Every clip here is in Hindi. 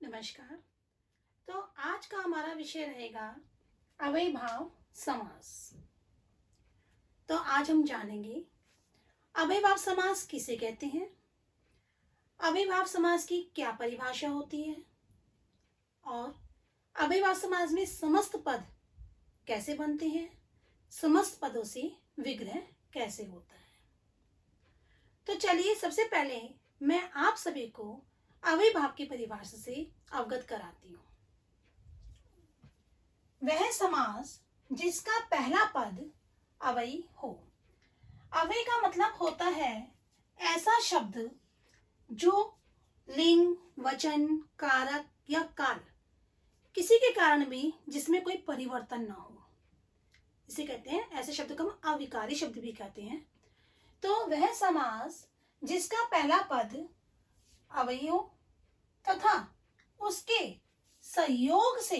नमस्कार। तो आज का हमारा विषय रहेगा अव्ययभाव समास। तो आज हम जानेंगे अव्ययभाव समास किसे कहते हैं, अव्ययभाव समास की क्या परिभाषा होती है और अव्ययभाव समास में समस्त पद कैसे बनते हैं, समस्त पदों से विग्रह कैसे होता है। तो चलिए सबसे पहले मैं आप सभी को अव्ययभाव की परिभाषा से अवगत कराती हूँ। वह समास जिसका पहला पद अव्ययी हो। अव्यय का मतलब होता है ऐसा शब्द जो लिंग, वचन, कारक या काल किसी के कारण भी जिसमें कोई परिवर्तन ना हो, इसे कहते हैं, ऐसे शब्द को हम अविकारी शब्द भी कहते हैं। तो वह समास जिसका पहला पद अव्ययी हो तथा उसके संयोग से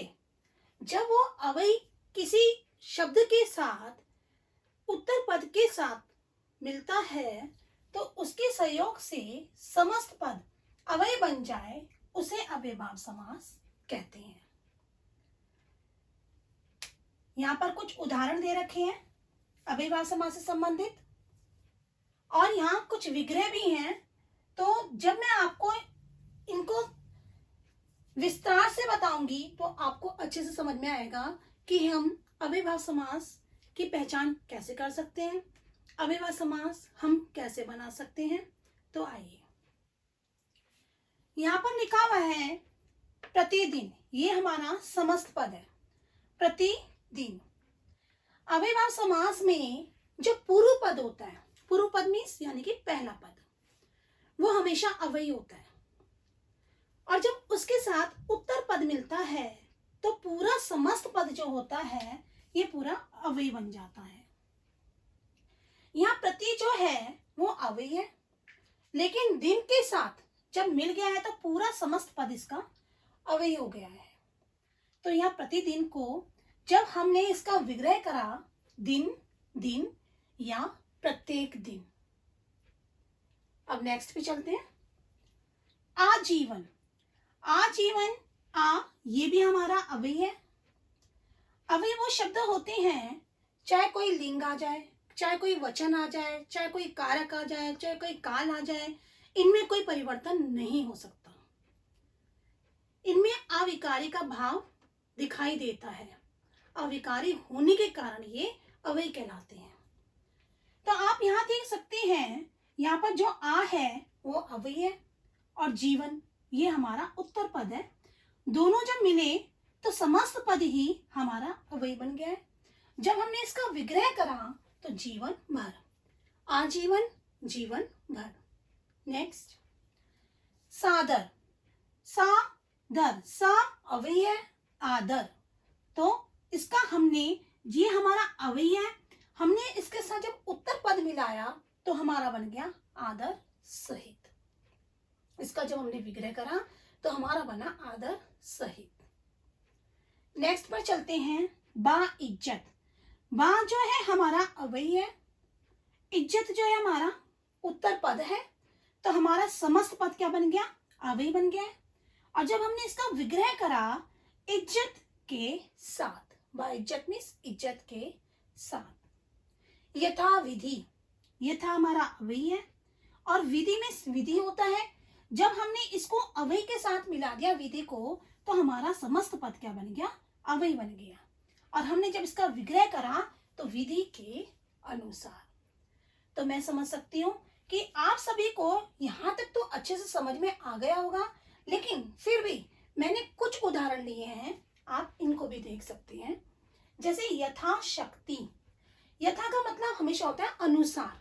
जब वो अव्ययी किसी शब्द के साथ उत्तर पद के साथ मिलता है तो उसके संयोग से समस्त पद अव्ययी बन जाए, उसे अव्ययभाव समास कहते हैं। यहाँ पर कुछ उदाहरण दे रखे हैं अव्ययभाव समास से संबंधित और यहाँ कुछ विग्रह भी हैं। तो जब मैं आपको इनको विस्तार से बताऊंगी तो आपको अच्छे से समझ में आएगा कि हम अव्ययभाव समास की पहचान कैसे कर सकते हैं, अव्ययभाव समास हम कैसे बना सकते हैं। तो आइए, यहाँ पर लिखा हुआ है प्रतिदिन, ये हमारा समस्त पद है। प्रतिदिन अव्ययभाव समास में जो पूर्व पद होता है, पूर्व पद मीन्स यानी कि पहला पद, वो हमेशा अव्ययी होता है और जब उसके साथ उत्तर पद मिलता है तो पूरा समस्त पद जो होता है ये पूरा अव्ययी बन जाता है। यहाँ प्रति जो है वो अव्ययी है, लेकिन दिन के साथ जब मिल गया है तो पूरा समस्त पद इसका अव्ययी हो गया है। तो यहाँ प्रतिदिन को जब हमने इसका विग्रह करा दिन, दिन या प्रत्येक दिन। अब नेक्स्ट पे चलते हैं। आजीवन, आजीवन, आ ये भी हमारा अव्ययी है। अव्ययी वो शब्द होते हैं चाहे कोई लिंग आ जाए, चाहे कोई वचन आ जाए, चाहे कोई कारक आ जाए, चाहे कोई काल आ जाए, इनमें कोई परिवर्तन नहीं हो सकता, इनमें अविकारी का भाव दिखाई देता है। अविकारी होने के कारण ये अव्ययी कहलाते हैं। तो आप यहाँ देख सकते हैं, यहाँ पर जो आ है वो अव्ययी है और जीवन ये हमारा उत्तर पद है। दोनों जब मिले तो समस्त पद ही हमारा अव्ययी बन गया है। जब हमने इसका विग्रह करा तो जीवन भर, आजीवन, जीवन भर। नेक्स्ट, सादर, सादर, सा अव्ययी है, आदर, तो इसका हमने, ये हमारा अव्ययी है, हमने इसके साथ जब उत्तर पद मिलाया तो हमारा बन गया आदर सहित। इसका जब हमने विग्रह करा तो हमारा बना आदर सहित। नेक्स्ट पर चलते हैं। बा इज्जत, बा जो है हमारा अव्ययी है, इज्जत जो है हमारा उत्तर पद है, तो हमारा समस्त पद क्या बन गया, अव्ययी बन गया है। और जब हमने इसका विग्रह करा इज्जत के साथ, बा इज्जत मीन्स इज्जत के साथ। यथा विधि, यथा हमारा अव्ययी है और विधि में विधि होता है, जब हमने इसको अव्ययी के साथ मिला दिया विधि को तो हमारा समस्त पद क्या बन गया, अव्ययी बन गया। और हमने जब इसका विग्रह करा तो विधि के अनुसार। तो मैं समझ सकती हूँ कि आप सभी को यहाँ तक तो अच्छे से समझ में आ गया होगा, लेकिन फिर भी मैंने कुछ उदाहरण लिए हैं, आप इनको भी देख सकते हैं। जैसे यथाशक्ति, यथा का मतलब हमेशा होता है अनुसार।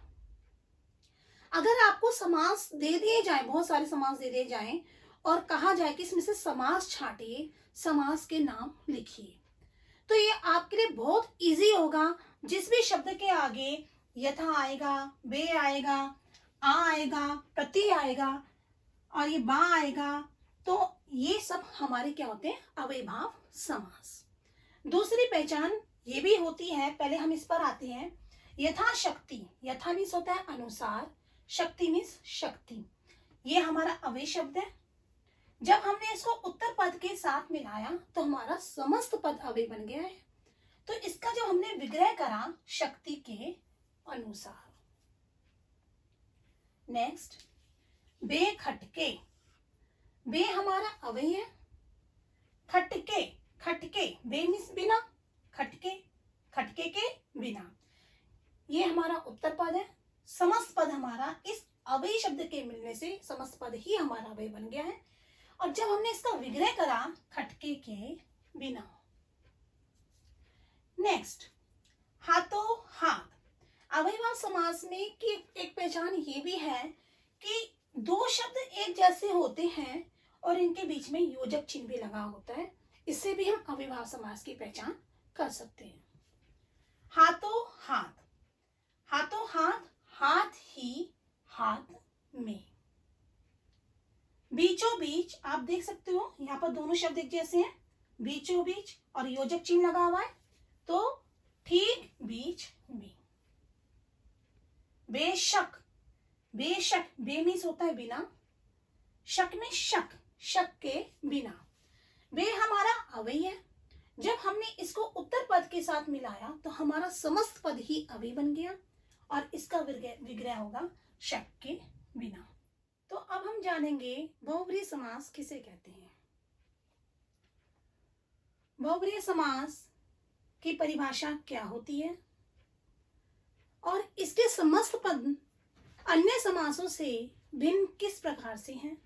अगर आपको समास दे दिए जाए, बहुत सारे समास दे दिए जाएं और कहा जाए कि इसमें से समास छांटिए, समास के नाम लिखिए, तो ये आपके लिए बहुत इजी होगा। जिस भी शब्द के आगे यथा आएगा, बे आएगा, आ आएगा, प्रति आएगा और ये बा आएगा, तो ये सब हमारे क्या होते हैं, अव्ययभाव समास। दूसरी पहचान ये भी होती है, पहले हम इस पर आते हैं। यथाशक्ति, यथा मीन्स होता है अनुसार, शक्ति मीन्स शक्ति, ये हमारा अव्ययी शब्द है। जब हमने इसको उत्तर पद के साथ मिलाया तो हमारा समस्त पद अव्यय बन गया है। तो इसका जो हमने विग्रह करा शक्ति के अनुसार। नेक्स्ट, बे खटके। बे हमारा अव्यय है। खटके, खटके बे मीन्स बिना, खटके खटके के बिना, ये हमारा उत्तर पद है। समस्त पद हमारा इस अव्यय शब्द के मिलने से समस्त पद ही हमारा अव्यय बन गया है। और जब हमने इसका विग्रह करा खटके के बिना। नेक्स्ट, हाथों हाथ। अव्ययभाव समास में की एक पहचान ये भी है कि दो शब्द एक जैसे होते हैं और इनके बीच में योजक चिन्ह भी लगा होता है। इससे भी हम अव्ययभाव समास की पहचान कर सकते हैं। हाथों हाथ, हाथों हाथ, हाथ ही हाथ में। बीचों बीच, आप देख सकते हो यहाँ पर दोनों शब्द एक जैसे हैं, बीचों बीच और योजक चिन्ह लगा हुआ है, तो ठीक बीच में। बेशक, बेशक बे मीन्स होता है बिना, शक में शक, शक के बिना। बे हमारा अव्यय है। जब हमने इसको उत्तर पद के साथ मिलाया तो हमारा समस्त पद ही अव्यय बन गया और इसका विग्रह होगा शक के बिना। तो अब हम जानेंगे बहुब्रीहि समास किसे कहते हैं। बहुब्रीहि समास की परिभाषा क्या होती है और इसके समस्त पद अन्य समासों से भिन्न किस प्रकार से हैं।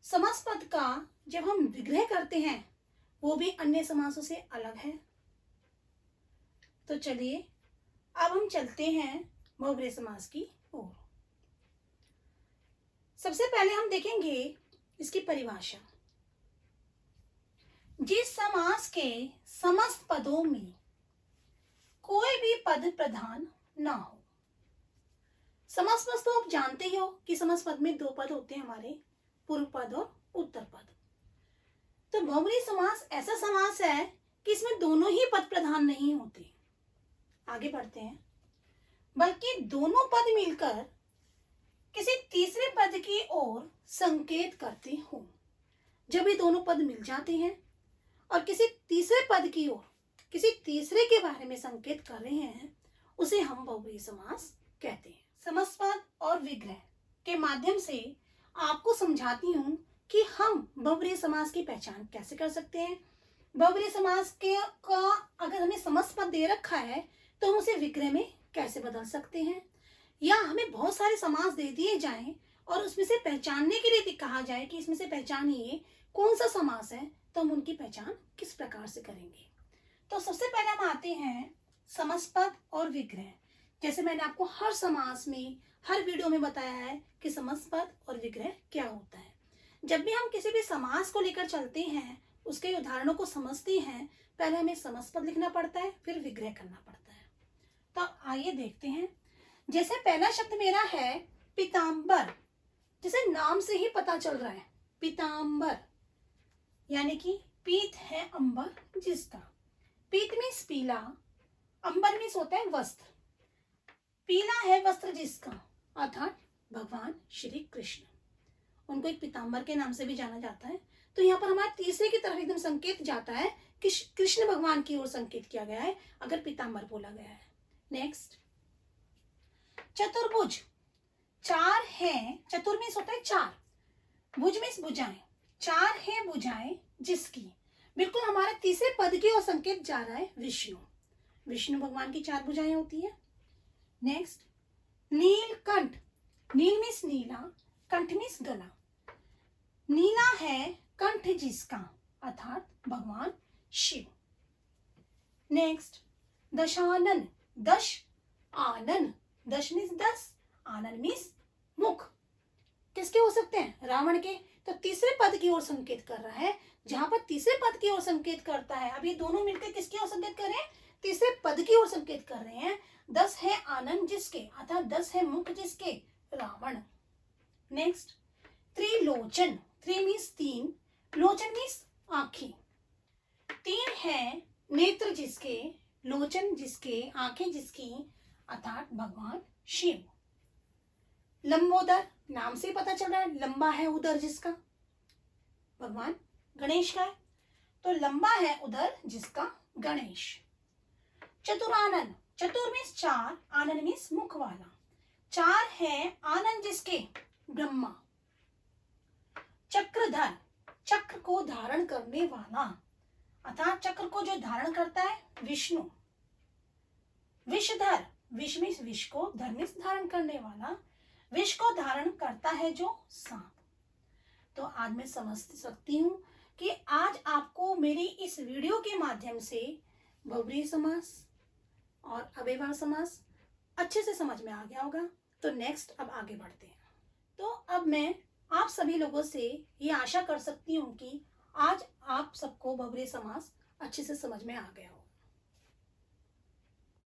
समस्त पद का जब हम विग्रह करते हैं वो भी अन्य समासों से अलग है। तो चलिए अब हम चलते हैं बहुब्रीहि समास की ओर। सबसे पहले हम देखेंगे इसकी परिभाषा। जिस समास के समस्त पदों में कोई भी पद प्रधान ना हो। समस्त पद तो आप जानते ही हो कि समस्त पद में दो पद होते हैं हमारे, पूर्व पद और उत्तर पद। तो बहुब्रीहि समास ऐसा समास है कि इसमें दोनों ही पद प्रधान नहीं होते। आगे बढ़ते हैं। बल्कि दोनों पद मिलकर किसी तीसरे पद की ओर संकेत करते हो। जब ये दोनों पद मिल जाते हैं और किसी तीसरे पद की ओर, किसी तीसरे के बारे में संकेत कर रहे हैं, उसे हम बहुब्रीहि समास कहते हैं। समस्त पद और विग्रह के माध्यम से आपको समझाती हूँ कि हम बहुब्रीहि समास की पहचान कैसे कर सकते हैं। बहुब्रीहि समास के का अगर हमें समस्त पद दे रखा है तो हम उसे विग्रह में कैसे बदल सकते हैं, या हमें बहुत सारे समास दे दिए जाएं और उसमें से पहचानने के लिए कहा जाए कि इसमें से पहचानिए कौन सा समास है, तो हम उनकी पहचान किस प्रकार से करेंगे। तो सबसे पहले हम आते हैं समस्त पद और विग्रह। जैसे मैंने आपको हर समास में, हर वीडियो में बताया है कि समस्त पद और विग्रह क्या होता है। जब भी हम किसी भी समास को लेकर चलते हैं, उसके उदाहरणों को समझते हैं, पहले हमें समस्त पद लिखना पड़ता है, फिर विग्रह करना पड़ता है। तो आइए देखते हैं। जैसे पहला शब्द मेरा है पीतांबर, जैसे नाम से ही पता चल रहा है पीतांबर, यानी कि पीत है अंबर जिसका। पीत मीन्स पीला, अंबर मीन्स होता है वस्त्र। पीला है वस्त्र जिसका, अर्थात भगवान श्री कृष्ण। उनको एक पीतांबर के नाम से भी जाना जाता है। तो यहाँ पर हमारे तीसरे की तरफ एकदम संकेत जाता है कि कृष्ण भगवान की ओर संकेत किया गया है अगर पीतांबर बोला गया है। नेक्स्ट, चतुर्भुज। चार है, चतुर मीन्स होता है चार, भुज मीन्स भुजाएं। चार है भुजाएं जिसकी, बिल्कुल हमारे तीसरे पद की ओर संकेत जा रहा है विष्णु। विष्णु भगवान की चार भुजाएं होती है। नेक्स्ट, नीलकंठ। नील मीन्स नीला, कंठ मीन्स गला। नीला है कंठ जिसका, अर्थात भगवान शिव। नेक्स्ट, दशानन। दश आनन, दश मीन्स 10, आनन मीन्स मुख। किसके हो सकते हैं? रावण के। तो तीसरे पद की ओर संकेत कर रहा है। जहां पर तीसरे पद की ओर संकेत करता है, अब ये दोनों मिलकर किसकी ओर संकेत कर रहे हैं? तीसरे पद की ओर संकेत कर रहे हैं। 10 है आनन जिसके, अर्थात 10 है मुख जिसके, रावण। नेक्स्ट, त्रिलोचन। त्रि मीन्स तीन, लोचन मीन्स आंखें। 3 है नेत्र जिसके, लोचन जिसके, आंखें जिसकी, अर्थात भगवान शिव। लंबोदर। नाम से ही पता चल रहा है लंबा है उदर जिसका, भगवान गणेश का है, तो लंबा है उदर जिसका गणेश। चतुरानन, चतुर मीन्स चार, आनन मीन्स मुख वाला, चार है आनन जिसके, ब्रह्मा। चक्रधर, चक्र को धारण करने वाला, अर्थात चक्र को जो धारण करता है विष्णु। विषधर, विष मीन्स विष को, धर मीन्स धारण करने वाला, विष को धारण करता है जो सांप। तो आज मैं समझ सकती हूँ कि आज आपको मेरी इस वीडियो के माध्यम से बहुब्रीहि समास और अव्ययभाव समास अच्छे से समझ में आ गया होगा। तो नेक्स्ट अब आगे बढ़ते हैं। तो अब मैं आप सभी लोगों से ये आशा कर सकती हूँ कि आज आप सबको बहुब्रीहि समास अच्छे से समझ में आ गया हो।